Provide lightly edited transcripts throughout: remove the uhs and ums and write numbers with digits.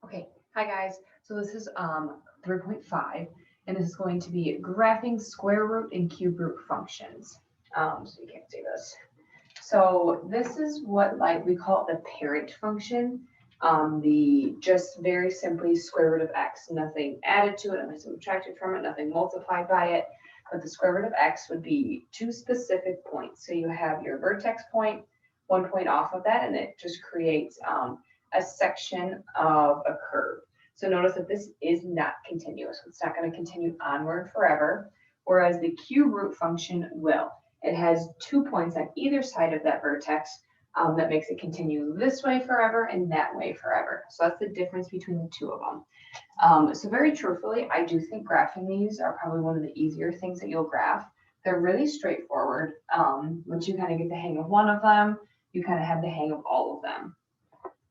Okay, hi guys. So this is 3.5, and this is going to be graphing square root and cube root functions. So you can't see this. So this is what we call it the parent function. The just very simply square root of x, nothing added to it, nothing subtracted from it, nothing multiplied by it. But the square root of x would be two specific points. So you have your vertex point, 1 point off of that, and it just creates a section of a curve. So notice that this is not continuous. It's not going to continue onward forever, whereas the cube root function will. It has 2 points on either side of that vertex that makes it continue this way forever and that way forever. So that's the difference between the two of them. So very truthfully, I do think graphing these are probably one of the easier things that you'll graph. They're really straightforward. Once you kind of get the hang of one of them, you kind of have the hang of all of them.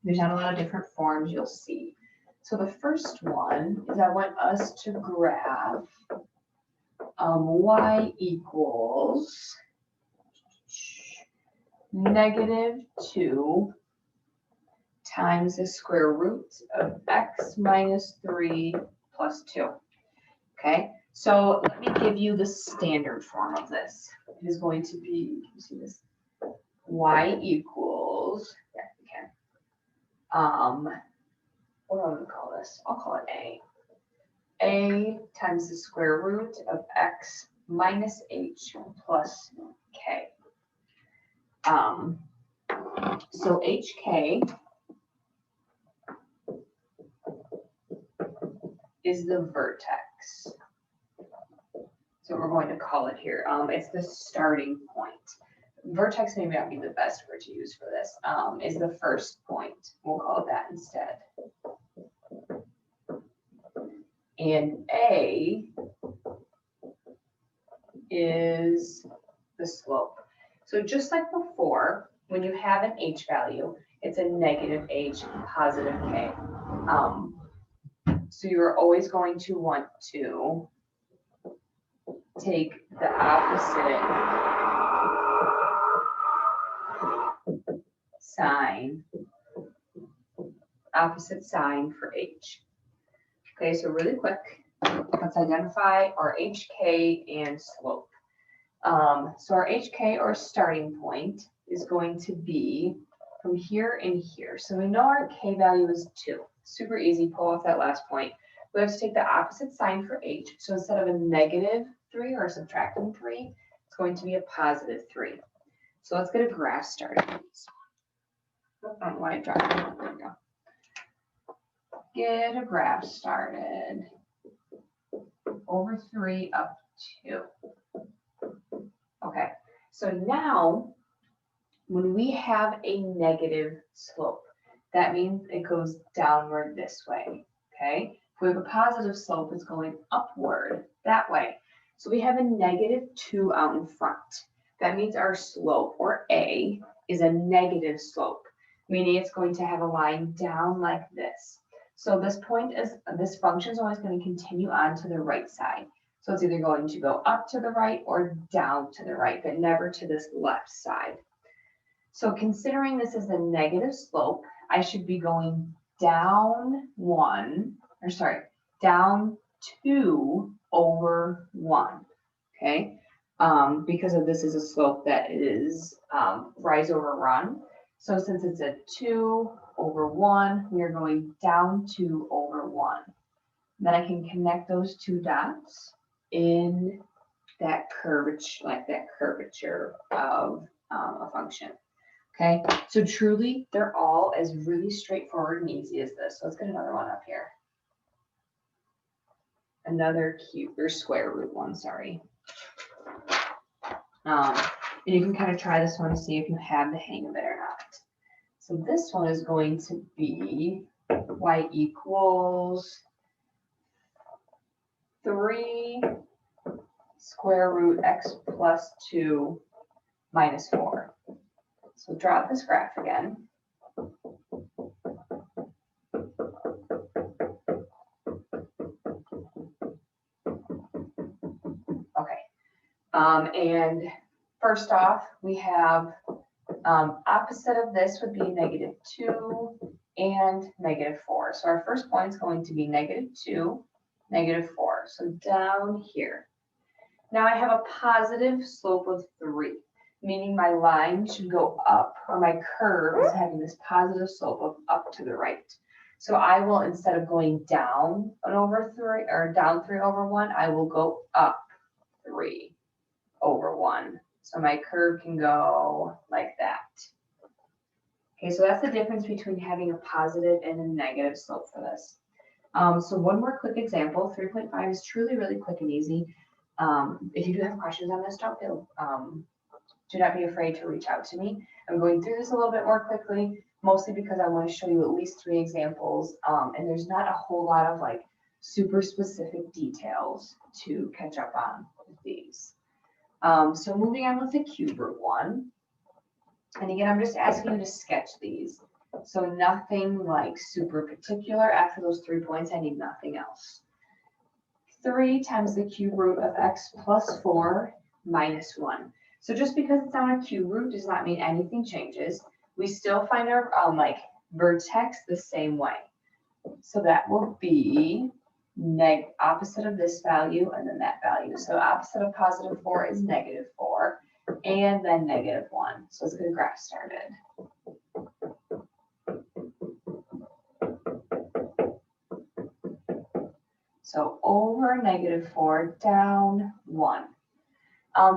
There's not a lot of different forms you'll see. So the first one is I want us to graph y equals -2 times the square root of x minus 3 plus 2. Okay, so let me give you the standard form of this. It is going to be, you see this, y equals, yeah, you can. What am I going to call this? I'll call it A. A times the square root of x minus h plus k. So hk is the vertex. So we're going to call it here. It's the starting point. Vertex may not be the best word to use for this. Is the first point. We'll call it that instead. And A is the slope. So just like before, when you have an h value, it's a negative h, positive k. So you're always going to want to take the opposite sign for h. Okay, so really quick, let's identify our hk and slope. So our hk, or starting point, is going to be from here and here. So we know our k value is 2. Super easy, pull off that last point. We have to take the opposite sign for h. So instead of a -3 or subtracting 3, it's going to be a +3. So let's get a graph started. I don't know why I dropped it. There we go. Get a graph started. Over 3 up 2. Okay, so now when we have a negative slope, that means it goes downward this way. Okay, if we have a positive slope, it's going upward that way. So we have a -2 out in front. That means our slope, or A, is a negative slope, meaning it's going to have a line down like this. So this function is always going to continue on to the right side. So it's either going to go up to the right or down to the right, but never to this left side. So considering this is a negative slope, I should be going down 2 over 1, okay? Because of this is a slope that is rise over run. So since it's a 2 over 1, we are going down 2 over 1. Then I can connect those two dots in that curvature of a function. Okay, so truly, they're all as really straightforward and easy as this. So let's get another one up here. Another cube or square root one, sorry. And you can kind of try this one to see if you have the hang of it or not. So this one is going to be y equals 3 square root x plus 2 minus 4. So draw out this graph again. Okay. And first off, we have Opposite of this would be -2 and -4. So our first point is going to be -2, -4. So down here. Now I have a positive slope of 3, meaning my line should go up, or my curve is having this positive slope of up to the right. So I will, instead of going down over 3 or down 3 over 1, I will go up 3 over 1. So my curve can go like that. Okay, so that's the difference between having a positive and a negative slope for this. So one more quick example, 3.5 is truly really quick and easy. If you do have questions on this, do not be afraid to reach out to me. I'm going through this a little bit more quickly, mostly because I want to show you at least 3 examples, and there's not a whole lot of like super specific details to catch up on with these. So moving on with the cube root one. And again, I'm just asking you to sketch these. So nothing like super particular. After those 3 points, I need nothing else. 3 times the cube root of x plus 4 minus 1. So just because it's on a cube root does not mean anything changes. We still find our like vertex the same way. So that will be opposite of this value and then that value. So opposite of positive 4 is -4 and then -1. So let's get a graph started. So over -4 down 1.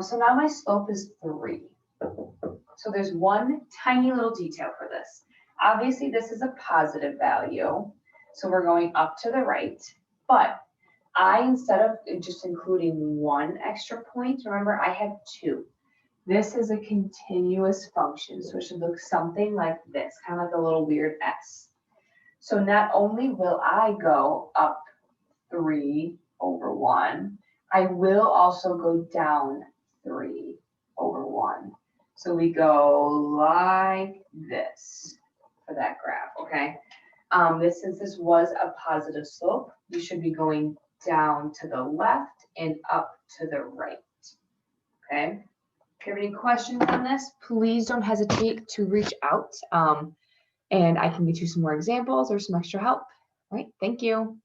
So now my slope is 3. So there's one tiny little detail for this. Obviously this is a positive value. So we're going up to the right. But instead of just including 1 extra point, remember I have 2. This is a continuous function, so it should look something like this, kind of like a little weird S. So not only will I go up 3 over 1, I will also go down 3 over 1. So we go like this for that graph, okay? Since this was a positive slope, you should be going down to the left and up to the right, okay? If you have any questions on this, please don't hesitate to reach out, and I can get you some more examples or some extra help. All right, thank you.